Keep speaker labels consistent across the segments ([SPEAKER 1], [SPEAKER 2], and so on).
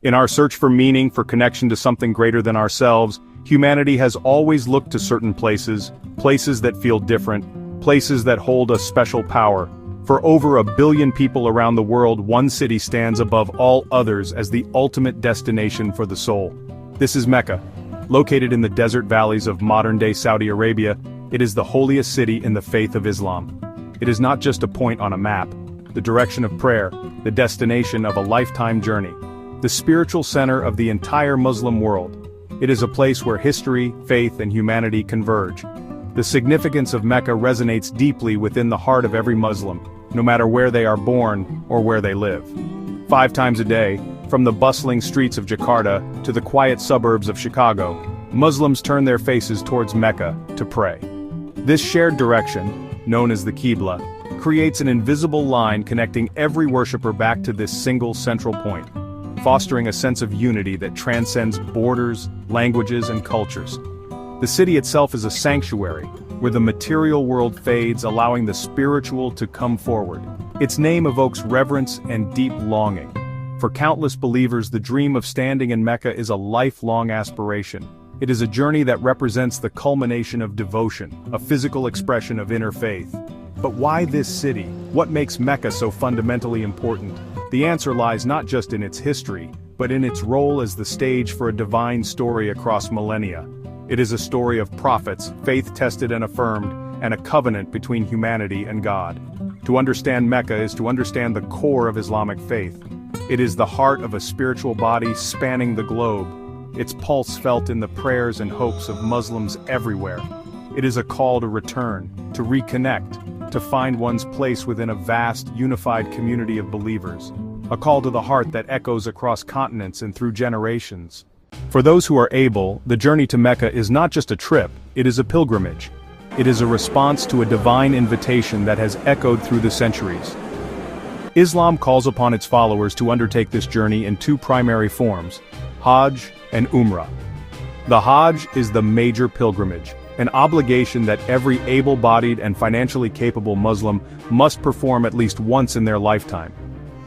[SPEAKER 1] In our search for meaning, for connection to something greater than ourselves, humanity has always looked to certain places, places that feel different, places that hold a special power. For over 1 billion people around the world, one city stands above all others as the ultimate destination for the soul. This is Mecca. Located in the desert valleys of modern-day Saudi Arabia, it is the holiest city in the faith of Islam. It is not just a point on a map, the direction of prayer, the destination of a lifetime journey, the spiritual center of the entire Muslim world. It is a place where history, faith, and humanity converge. The significance of Mecca resonates deeply within the heart of every Muslim, no matter where they are born or where they live. 5 times a day, from the bustling streets of Jakarta to the quiet suburbs of Chicago, Muslims turn their faces towards Mecca to pray. This shared direction, known as the Qibla, creates an invisible line connecting every worshipper back to this single central point, fostering a sense of unity that transcends borders, languages, and cultures. The city itself is a sanctuary, where the material world fades, allowing the spiritual to come forward. Its name evokes reverence and deep longing. For countless believers, the dream of standing in Mecca is a lifelong aspiration. It is a journey that represents the culmination of devotion, a physical expression of inner faith. But why this city? What makes Mecca so fundamentally important? The answer lies not just in its history, but in its role as the stage for a divine story across millennia. It is a story of prophets, faith-tested and affirmed, and a covenant between humanity and God. To understand Mecca is to understand the core of Islamic faith. It is the heart of a spiritual body spanning the globe, its pulse felt in the prayers and hopes of Muslims everywhere. It is a call to return, to reconnect, to find one's place within a vast, unified community of believers. A call to the heart that echoes across continents and through generations. For those who are able, the journey to Mecca is not just a trip, it is a pilgrimage. It is a response to a divine invitation that has echoed through the centuries. Islam calls upon its followers to undertake this journey in 2 primary forms, Hajj and Umrah. The Hajj is the major pilgrimage, an obligation that every able-bodied and financially capable Muslim must perform at least once in their lifetime.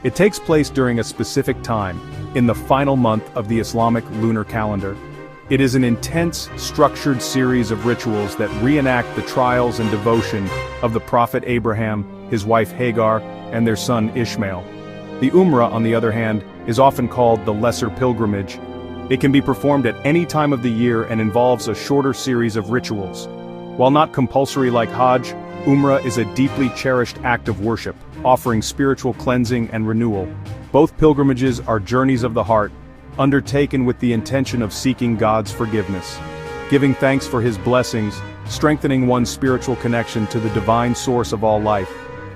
[SPEAKER 1] It takes place during a specific time, in the final month of the Islamic lunar calendar. It is an intense, structured series of rituals that reenact the trials and devotion of the Prophet Abraham, his wife Hagar, and their son Ishmael. The Umrah, on the other hand, is often called the lesser pilgrimage. It can be performed at any time of the year and involves a shorter series of rituals. While not compulsory like Hajj, Umrah is a deeply cherished act of worship, offering spiritual cleansing and renewal. Both pilgrimages are journeys of the heart, undertaken with the intention of seeking God's forgiveness, giving thanks for His blessings, strengthening one's spiritual connection to the divine source of all life.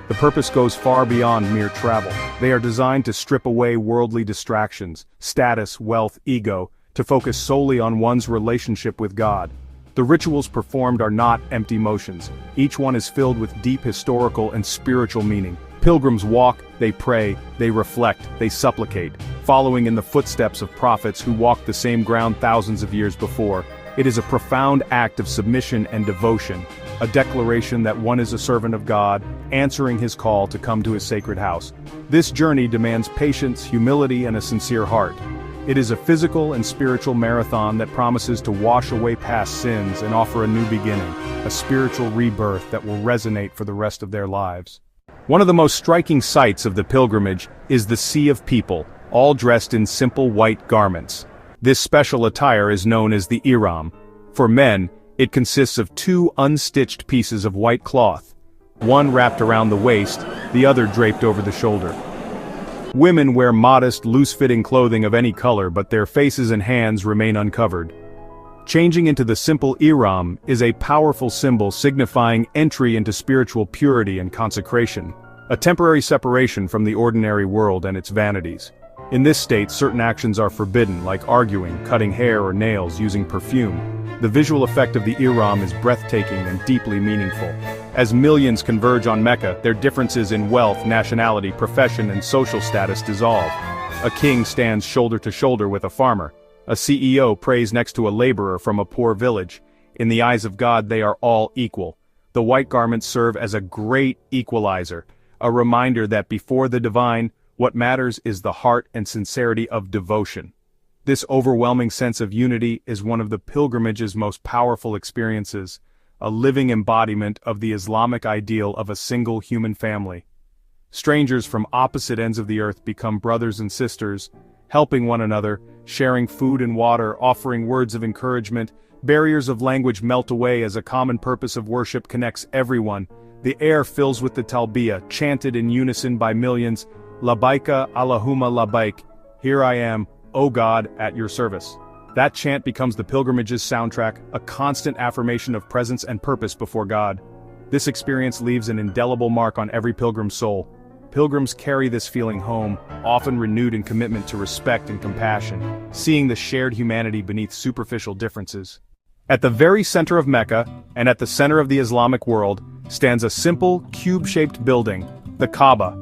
[SPEAKER 1] The purpose goes far beyond mere travel. They are designed to strip away worldly distractions, status, wealth, ego, to focus solely on one's relationship with God. The rituals performed are not empty motions. Each one is filled with deep historical and spiritual meaning. Pilgrims walk, they pray, they reflect, they supplicate, following in the footsteps of prophets who walked the same ground thousands of years before. It is a profound act of submission and devotion, a declaration that one is a servant of God, answering His call to come to His sacred house. This journey demands patience, humility, and a sincere heart. It is a physical and spiritual marathon that promises to wash away past sins and offer a new beginning, a spiritual rebirth that will resonate for the rest of their lives. One of the most striking sights of the pilgrimage is the sea of people, all dressed in simple white garments. This special attire is known as the ihram. For men, it consists of 2 unstitched pieces of white cloth, one wrapped around the waist, the other draped over the shoulder. Women wear modest, loose-fitting clothing of any color, but their faces and hands remain uncovered. Changing into the simple ihram is a powerful symbol signifying entry into spiritual purity and consecration, a temporary separation from the ordinary world and its vanities. In this state, certain actions are forbidden, like arguing, cutting hair or nails, using perfume. The visual effect of the ihram is breathtaking and deeply meaningful. As millions converge on Mecca, their differences in wealth, nationality, profession, and social status dissolve. A king stands shoulder to shoulder with a farmer. A CEO prays next to a laborer from a poor village. In the eyes of God, they are all equal. The white garments serve as a great equalizer, a reminder that before the divine, What matters is the heart and sincerity of devotion. This overwhelming sense of unity is one of the pilgrimage's most powerful experiences, a living embodiment of the Islamic ideal of a single human family. Strangers from opposite ends of the earth become brothers and sisters, helping one another, sharing food and water, offering words of encouragement. Barriers of language melt away as a common purpose of worship connects everyone. The air fills with the talbiyah, chanted in unison by millions. Labbaika Allahumma labbaik, here I am, O God, at your service. That chant becomes the pilgrimage's soundtrack, a constant affirmation of presence and purpose before God. This experience leaves an indelible mark on every pilgrim's soul. Pilgrims carry this feeling home, often renewed in commitment to respect and compassion, seeing the shared humanity beneath superficial differences. At the very center of Mecca, and at the center of the Islamic world, stands a simple, cube-shaped building, the Kaaba.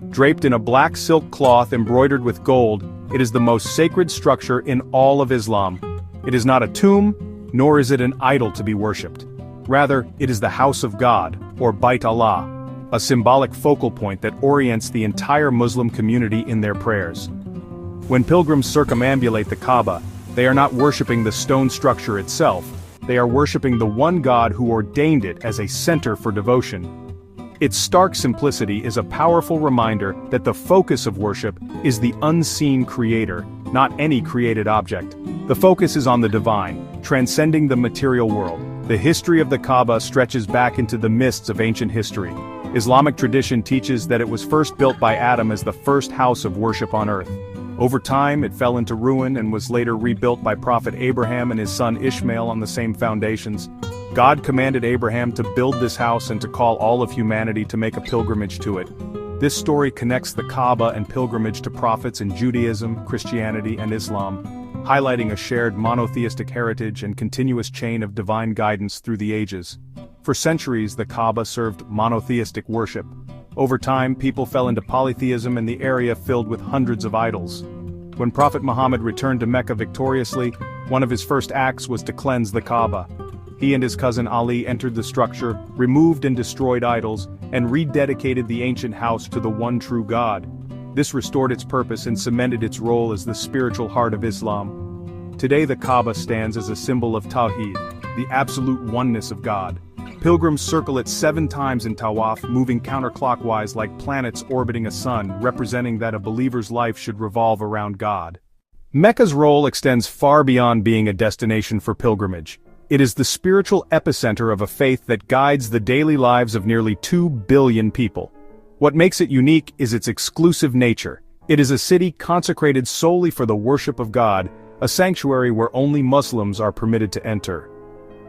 [SPEAKER 1] Draped in a black silk cloth embroidered with gold, it is the most sacred structure in all of Islam. It is not a tomb, nor is it an idol to be worshipped. Rather, it is the house of God, or Bait Allah, a symbolic focal point that orients the entire Muslim community in their prayers. When pilgrims circumambulate the Kaaba, they are not worshipping the stone structure itself, they are worshipping the one God who ordained it as a center for devotion. Its stark simplicity is a powerful reminder that the focus of worship is the unseen creator, not any created object. The focus is on the divine, transcending the material world. The history of the Kaaba stretches back into the mists of ancient history. Islamic tradition teaches that it was first built by Adam as the first house of worship on earth. Over time, it fell into ruin and was later rebuilt by Prophet Abraham and his son Ishmael on the same foundations. God commanded Abraham to build this house and to call all of humanity to make a pilgrimage to it. This story connects the Kaaba and pilgrimage to prophets in Judaism, Christianity, and Islam, highlighting a shared monotheistic heritage and continuous chain of divine guidance through the ages. For centuries, the Kaaba served monotheistic worship. Over time, people fell into polytheism and the area filled with hundreds of idols. When Prophet Muhammad returned to Mecca victoriously, one of his first acts was to cleanse the Kaaba. He and his cousin Ali entered the structure, removed and destroyed idols, and rededicated the ancient house to the one true God. This restored its purpose and cemented its role as the spiritual heart of Islam. Today the Kaaba stands as a symbol of Tawheed, the absolute oneness of God. Pilgrims circle it 7 times in Tawaf, moving counterclockwise like planets orbiting a sun, representing that a believer's life should revolve around God. Mecca's role extends far beyond being a destination for pilgrimage. It is the spiritual epicenter of a faith that guides the daily lives of nearly 2 billion people. What makes it unique is its exclusive nature. It is a city consecrated solely for the worship of God, a sanctuary where only Muslims are permitted to enter.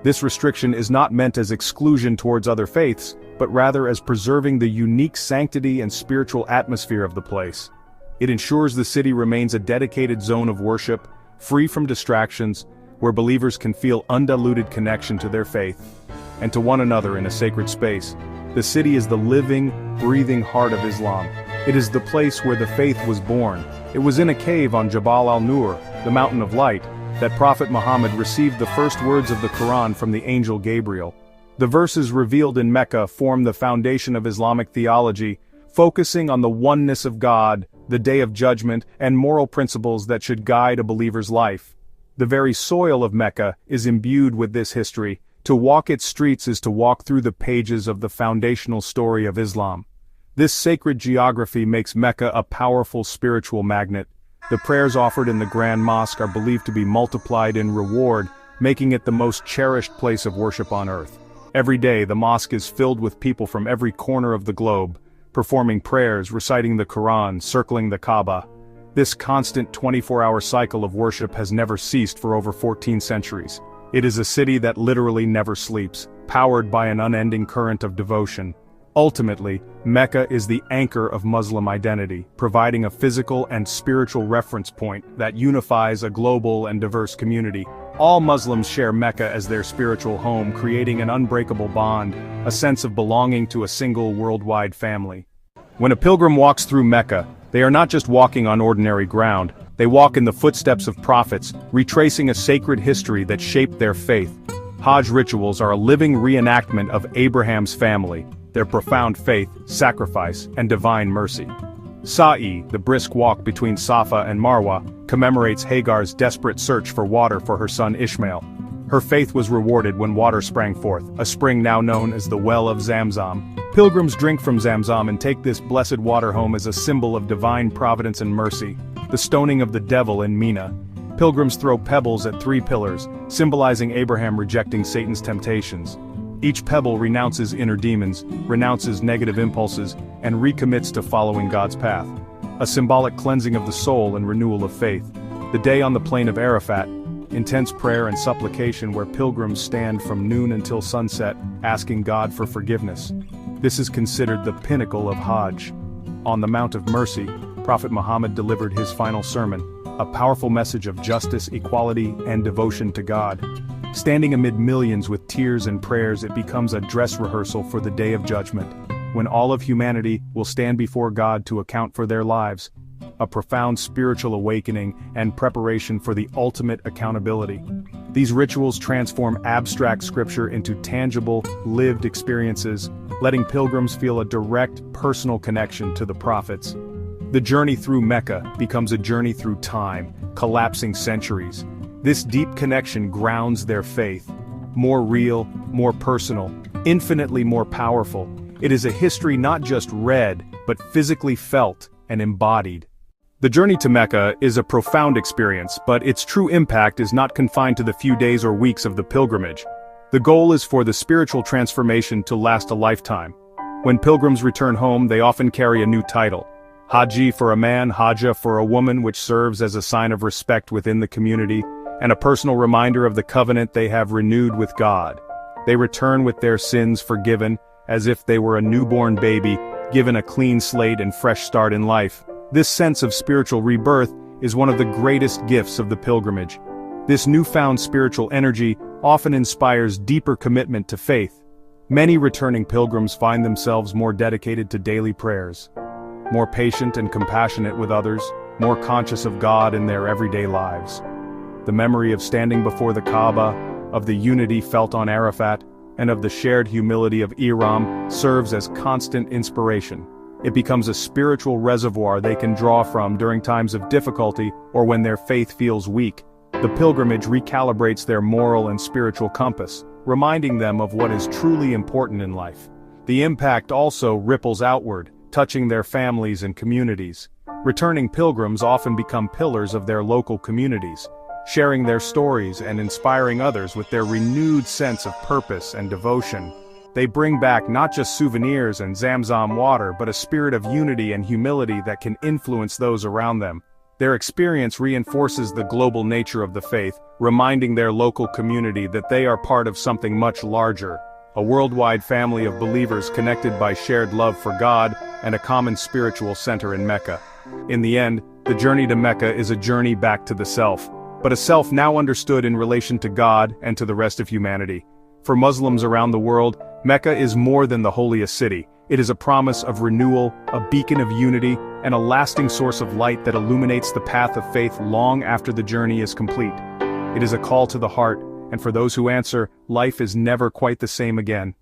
[SPEAKER 1] This restriction is not meant as exclusion towards other faiths, but rather as preserving the unique sanctity and spiritual atmosphere of the place. It ensures the city remains a dedicated zone of worship, free from distractions, where believers can feel undiluted connection to their faith, and to one another in a sacred space. The city is the living, breathing heart of Islam. It is the place where the faith was born. It was in a cave on Jabal al-Nur, the mountain of light, that Prophet Muhammad received the first words of the Quran from the angel Gabriel. The verses revealed in Mecca form the foundation of Islamic theology, focusing on the oneness of God, the day of judgment, and moral principles that should guide a believer's life. The very soil of Mecca is imbued with this history. To walk its streets is to walk through the pages of the foundational story of Islam. This sacred geography makes Mecca a powerful spiritual magnet. The prayers offered in the Grand Mosque are believed to be multiplied in reward, making it the most cherished place of worship on earth. Every day, the mosque is filled with people from every corner of the globe, performing prayers, reciting the Quran, circling the Kaaba. This constant 24-hour cycle of worship has never ceased for over 14 centuries. It is a city that literally never sleeps, powered by an unending current of devotion. Ultimately, Mecca is the anchor of Muslim identity, providing a physical and spiritual reference point that unifies a global and diverse community. All Muslims share Mecca as their spiritual home, creating an unbreakable bond, a sense of belonging to a single worldwide family. When a pilgrim walks through Mecca, they are not just walking on ordinary ground, they walk in the footsteps of prophets, retracing a sacred history that shaped their faith. Hajj rituals are a living reenactment of Abraham's family, their profound faith, sacrifice, and divine mercy. Sa'i, the brisk walk between Safa and Marwa, commemorates Hagar's desperate search for water for her son Ishmael. Her faith was rewarded when water sprang forth, a spring now known as the Well of Zamzam. Pilgrims drink from Zamzam and take this blessed water home as a symbol of divine providence and mercy. The stoning of the devil in Mina. Pilgrims throw pebbles at 3 pillars, symbolizing Abraham rejecting Satan's temptations. Each pebble renounces inner demons, renounces negative impulses, and recommits to following God's path. A symbolic cleansing of the soul and renewal of faith. The day on the plain of Arafat. Intense prayer and supplication where pilgrims stand from noon until sunset, asking God for forgiveness. This is considered the pinnacle of Hajj. On the Mount of Mercy, Prophet Muhammad delivered his final sermon, a powerful message of justice, equality, and devotion to God. Standing amid millions with tears and prayers, it becomes a dress rehearsal for the Day of Judgment, when all of humanity will stand before God to account for their lives. A profound spiritual awakening and preparation for the ultimate accountability. These rituals transform abstract scripture into tangible, lived experiences, letting pilgrims feel a direct, personal connection to the prophets. The journey through Mecca becomes a journey through time, collapsing centuries. This deep connection grounds their faith. More real, more personal, infinitely more powerful. It is a history not just read, but physically felt and embodied. The journey to Mecca is a profound experience, but its true impact is not confined to the few days or weeks of the pilgrimage. The goal is for the spiritual transformation to last a lifetime. When pilgrims return home, they often carry a new title. Haji for a man, Hajja for a woman, which serves as a sign of respect within the community, and a personal reminder of the covenant they have renewed with God. They return with their sins forgiven, as if they were a newborn baby, given a clean slate and fresh start in life. This sense of spiritual rebirth is one of the greatest gifts of the pilgrimage. This newfound spiritual energy often inspires deeper commitment to faith. Many returning pilgrims find themselves more dedicated to daily prayers, more patient and compassionate with others, more conscious of God in their everyday lives. The memory of standing before the Kaaba, of the unity felt on Arafat, and of the shared humility of Ihram serves as constant inspiration. It becomes a spiritual reservoir they can draw from during times of difficulty or when their faith feels weak. The pilgrimage recalibrates their moral and spiritual compass, reminding them of what is truly important in life. The impact also ripples outward, touching their families and communities. Returning pilgrims often become pillars of their local communities, sharing their stories and inspiring others with their renewed sense of purpose and devotion. They bring back not just souvenirs and Zamzam water, but a spirit of unity and humility that can influence those around them. Their experience reinforces the global nature of the faith, reminding their local community that they are part of something much larger, a worldwide family of believers connected by shared love for God and a common spiritual center in Mecca. In the end, the journey to Mecca is a journey back to the self, but a self now understood in relation to God and to the rest of humanity. For Muslims around the world, Mecca is more than the holiest city. It is a promise of renewal, a beacon of unity, and a lasting source of light that illuminates the path of faith long after the journey is complete. It is a call to the heart, and for those who answer, life is never quite the same again.